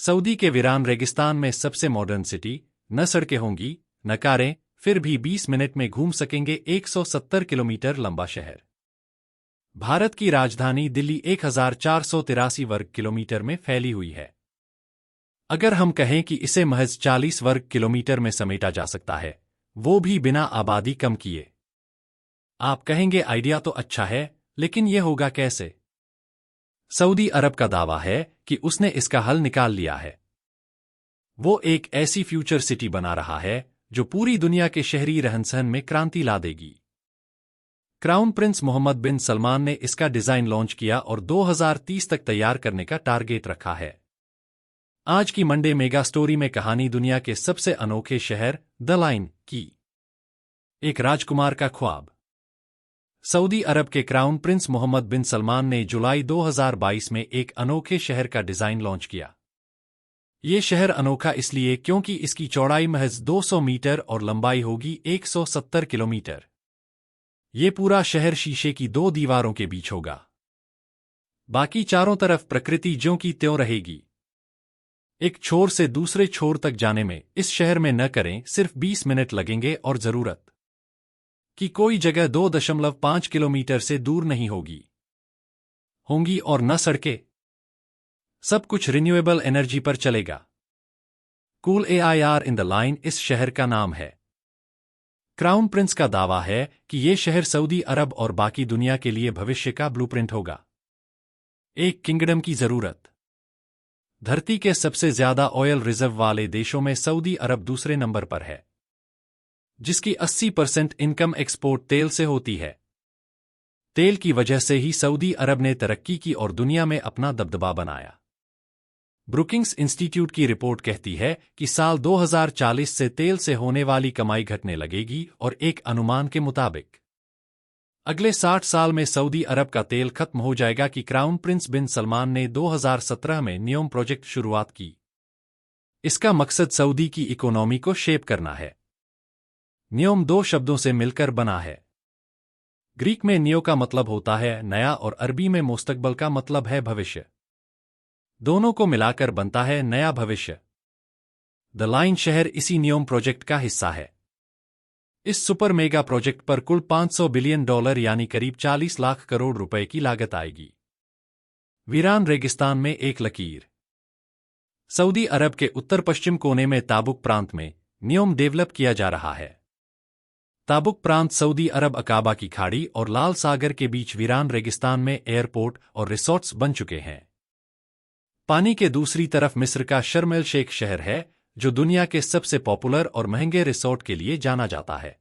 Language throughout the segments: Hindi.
सऊदी के वीरान रेगिस्तान में सबसे मॉडर्न सिटी, न सड़कें होंगी न कारें, फिर भी 20 मिनट में घूम सकेंगे 170 किलोमीटर लंबा शहर। भारत की राजधानी दिल्ली 1483 वर्ग किलोमीटर में फैली हुई है। अगर हम कहें कि इसे महज 40 वर्ग किलोमीटर में समेटा जा सकता है, वो भी बिना आबादी कम किए। आप कहेंगे आइडिया तो अच्छा है, लेकिन यह होगा कैसे? सऊदी अरब का दावा है कि उसने इसका हल निकाल लिया है। वो एक ऐसी फ्यूचर सिटी बना रहा है जो पूरी दुनिया के शहरी रहन-सहन में क्रांति ला देगी। क्राउन प्रिंस मोहम्मद बिन सलमान ने इसका डिजाइन लॉन्च किया और 2030 तक तैयार करने का टारगेट रखा है। आज की मंडे मेगा स्टोरी में कहानी दुनिया के सबसे अनोखे शहर द लाइन की। एक राजकुमार का ख्वाब। सऊदी अरब के क्राउन प्रिंस मोहम्मद बिन सलमान ने जुलाई 2022 में एक अनोखे शहर का डिजाइन लॉन्च किया। ये शहर अनोखा इसलिए क्योंकि इसकी चौड़ाई महज 200 मीटर और लंबाई होगी 170 किलोमीटर। ये पूरा शहर शीशे की 2 दीवारों के बीच होगा। बाकी चारों तरफ प्रकृति ज्यों की त्यों रहेगी। एक छोर से दूसरे छोर तक जाने में इस शहर में न करें सिर्फ 20 मिनट लगेंगे और जरूरत कि कोई जगह 2.5 किलोमीटर से दूर नहीं होंगी और न सड़कें। सब कुछ रिन्यूएबल एनर्जी पर चलेगा। Cool AIR in the line इस शहर का नाम है। क्राउन प्रिंस का दावा है कि ये शहर सऊदी अरब और बाकी दुनिया के लिए भविष्य का ब्लूप्रिंट होगा। एक किंगडम की जरूरत। धरती के सबसे ज्यादा ऑयल रिजर्व वाले देशों में सऊदी अरब दूसरे नंबर पर है, जिसकी 80% इनकम एक्सपोर्ट तेल से होती है। तेल की वजह से ही सऊदी अरब ने तरक्की की और दुनिया में अपना दबदबा बनाया। ब्रुकिंग्स इंस्टीट्यूट की रिपोर्ट कहती है कि साल 2040 से तेल से होने वाली कमाई घटने लगेगी और एक अनुमान के मुताबिक अगले 60 साल में सऊदी अरब का तेल खत्म हो जाएगा कि क्राउन प्रिंस बिन सलमान ने 2017 में नियोम प्रोजेक्ट शुरुआत की। इसका मकसद सऊदी की इकोनॉमी को शेप करना है। नियोम 2 शब्दों से मिलकर बना है। ग्रीक में नियो का मतलब होता है नया और अरबी में मुस्तकबल का मतलब है भविष्य। दोनों को मिलाकर बनता है नया भविष्य। द लाइन शहर इसी नियोम प्रोजेक्ट का हिस्सा है। इस सुपर मेगा प्रोजेक्ट पर कुल $500 बिलियन यानी करीब 40 लाख करोड़ रुपए की लागत आएगी। वीरान रेगिस्तान में एक लकीर। सऊदी अरब के उत्तर पश्चिम कोने में ताबुक प्रांत में नियोम डेवलप किया जा रहा है। ताबुक प्रांत सऊदी अरब अकाबा की खाड़ी और लाल सागर के बीच वीरान रेगिस्तान में एयरपोर्ट और रिसोर्ट्स बन चुके हैं। पानी के दूसरी तरफ मिस्र का शर्म एल शेख शहर है, जो दुनिया के सबसे पॉपुलर और महंगे रिसोर्ट के लिए जाना जाता है।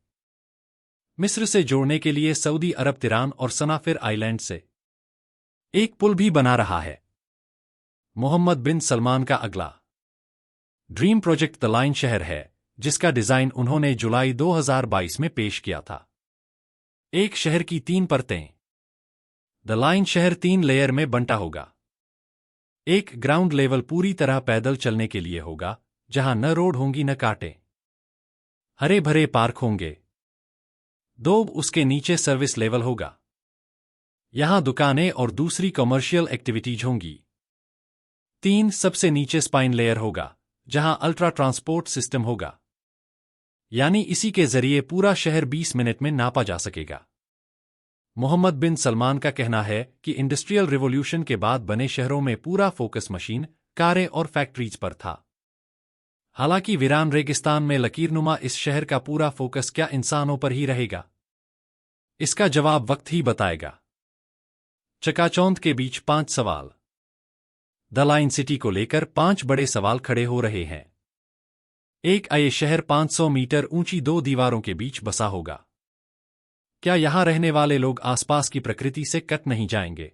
मिस्र से जोड़ने के लिए सऊदी अरब तिरान और सनाफिर आइलैंड से एक पुल भी बना रहा है। मोहम्मद बिन सलमान का अगला ड्रीम प्रोजेक्ट द लाइन शहर है, जिसका डिजाइन उन्होंने जुलाई 2022 में पेश किया था। एक शहर की 3 परतें। द लाइन शहर 3 लेयर में बंटा होगा। एक ग्राउंड लेवल पूरी तरह पैदल चलने के लिए होगा, जहां न रोड होंगी न कांटे। हरे भरे पार्क होंगे। 2 उसके नीचे सर्विस लेवल होगा। यहां दुकानें और दूसरी कमर्शियल एक्टिविटीज होंगी। 3 सबसे नीचे स्पाइन लेयर होगा, जहां अल्ट्रा ट्रांसपोर्ट सिस्टम होगा, यानी इसी के जरिए पूरा शहर 20 मिनट में नापा जा सकेगा। मोहम्मद बिन सलमान का कहना है कि इंडस्ट्रियल रिवॉल्यूशन के बाद बने शहरों में पूरा फोकस मशीन, कारें और फैक्ट्रीज पर था। हालांकि वीरान रेगिस्तान में लकीरनुमा इस शहर का पूरा फोकस क्या इंसानों पर ही रहेगा? इसका जवाब वक्त ही बताएगा। चकाचौंध के बीच 5 सवाल। द लाइन सिटी को लेकर 5 बड़े सवाल खड़े हो रहे हैं। 1. ये शहर 500 मीटर ऊंची 2 दीवारों के बीच बसा होगा। क्या यहां रहने वाले लोग आसपास की प्रकृति से कट नहीं जाएंगे?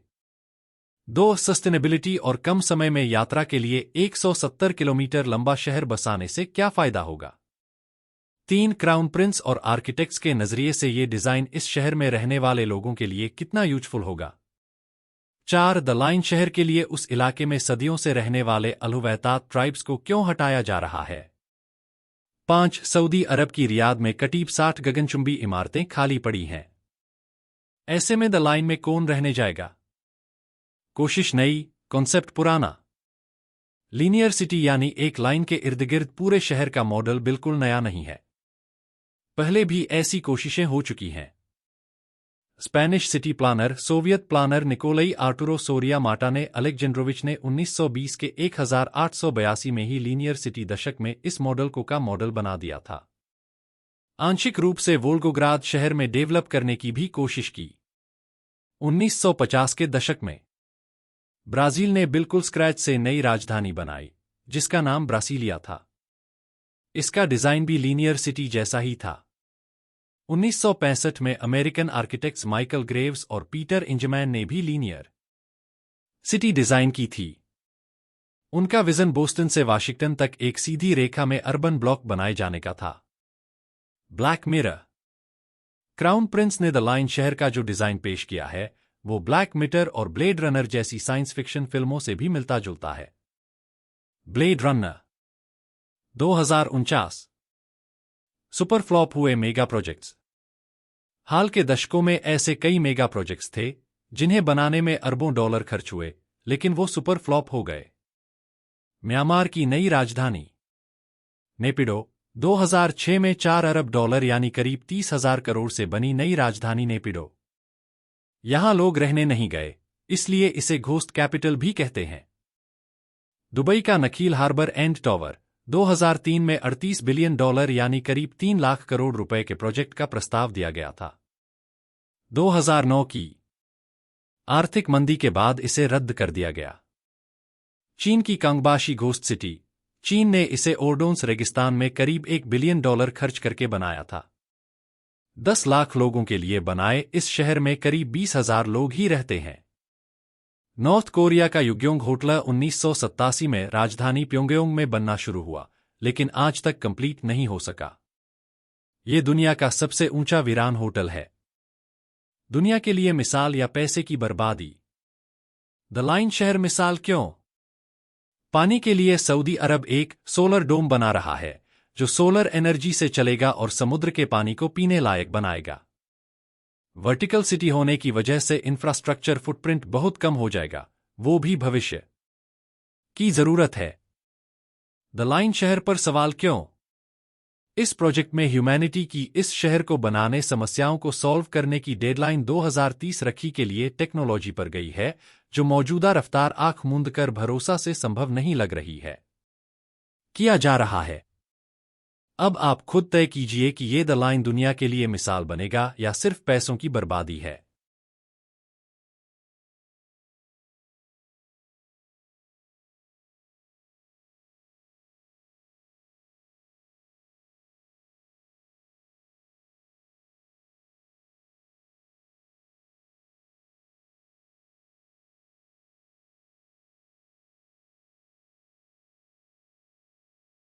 2. सस्टेनेबिलिटी और कम समय में यात्रा के लिए 170 किलोमीटर लंबा शहर बसाने से क्या फायदा होगा? 3. क्राउन प्रिंस और आर्किटेक्ट्स के नजरिए से ये डिजाइन इस शहर में रहने वाले लोगों के लिए कितना यूजफुल होगा? 4. द लाइन शहर के लिए उस इलाके में सदियों से रहने वाले अलहुवैतात ट्राइब्स को क्यों हटाया जा रहा है? 5. सऊदी अरब की रियाद में करीब 60 गगनचुंबी इमारतें खाली पड़ी हैं। ऐसे में द लाइन में कौन रहने जाएगा? कोशिश नई, कॉन्सेप्ट पुराना। लीनियर सिटी यानी एक लाइन के इर्द गिर्द पूरे शहर का मॉडल बिल्कुल नया नहीं है। पहले भी ऐसी कोशिशें हो चुकी हैं। Spanish city planner, Soviet planner Nikolai Arturo Soria Mata ने अलेक्जेंड्रोविच ने 1920 के 1882 में ही लीनियर सिटी दशक में इस मॉडल को का मॉडल बना दिया था। आंशिक रूप से वोल्गोग्राद शहर में डेवलप करने की भी कोशिश की। 1950 के दशक में ब्राजील ने बिल्कुल स्क्रैच से नई राजधानी बनाई, जिसका नाम ब्रासीलिया था। इसका डिजाइन भी लीनियर सिटी जैसा ही था। 1965 में अमेरिकन आर्किटेक्ट्स माइकल ग्रेव्स और पीटर इंजमैन ने भी लीनियर सिटी डिजाइन की थी। उनका विजन बोस्टन से वाशिंगटन तक एक सीधी रेखा में अर्बन ब्लॉक बनाए जाने का था। ब्लैक मिरर, क्राउन प्रिंस ने द लाइन शहर का जो डिजाइन पेश किया है वो ब्लैक मिरर और ब्लेड रनर जैसी साइंस फिक्शन फिल्मों से भी मिलता जुलता है। ब्लेड रनर 2049 सुपर फ्लॉप हुए मेगा प्रोजेक्ट्स। हाल के दशकों में ऐसे कई मेगा प्रोजेक्ट्स थे जिन्हें बनाने में अरबों डॉलर खर्च हुए, लेकिन वो सुपर फ्लॉप हो गए। म्यांमार की नई राजधानी नेपिडो 2006 में $4 अरब यानी करीब 30,000 करोड़ से बनी नई राजधानी नेपिडो। यहां लोग रहने नहीं गए, इसलिए इसे घोस्ट कैपिटल भी कहते हैं। दुबई का नखील हार्बर एंड टॉवर 2003 में $38 बिलियन यानी करीब 3 लाख करोड़ रुपए के प्रोजेक्ट का प्रस्ताव दिया गया था। 2009 की आर्थिक मंदी के बाद इसे रद्द कर दिया गया। चीन की कांगबाशी घोस्ट सिटी, चीन ने इसे ओर्डोन्स रेगिस्तान में करीब $1 बिलियन खर्च करके बनाया था। 10 लाख लोगों के लिए बनाए इस शहर में करीब 20,000 लोग ही रहते हैं। नॉर्थ कोरिया का युग्योंग होटल 1987 में राजधानी प्योंगयांग में बनना शुरू हुआ, लेकिन आज तक कंप्लीट नहीं हो सका। ये दुनिया का सबसे ऊंचा वीरान होटल है। दुनिया के लिए मिसाल या पैसे की बर्बादी। द लाइन शहर मिसाल क्यों? पानी के लिए सऊदी अरब एक सोलर डोम बना रहा है जो सोलर एनर्जी से चलेगा और समुद्र के पानी को पीने लायक बनाएगा। वर्टिकल सिटी होने की वजह से इंफ्रास्ट्रक्चर फुटप्रिंट बहुत कम हो जाएगा, वो भी भविष्य की जरूरत है। द लाइन शहर पर सवाल क्यों? इस प्रोजेक्ट में ह्यूमैनिटी की इस शहर को बनाने समस्याओं को सॉल्व करने की डेडलाइन 2030 रखी के लिए टेक्नोलॉजी पर गई है, जो मौजूदा रफ्तार आंख मूंद कर भरोसा से संभव नहीं लग रही है। किया जा रहा है। अब आप खुद तय कीजिए कि ये द लाइन दुनिया के लिए मिसाल बनेगा या सिर्फ पैसों की बर्बादी है।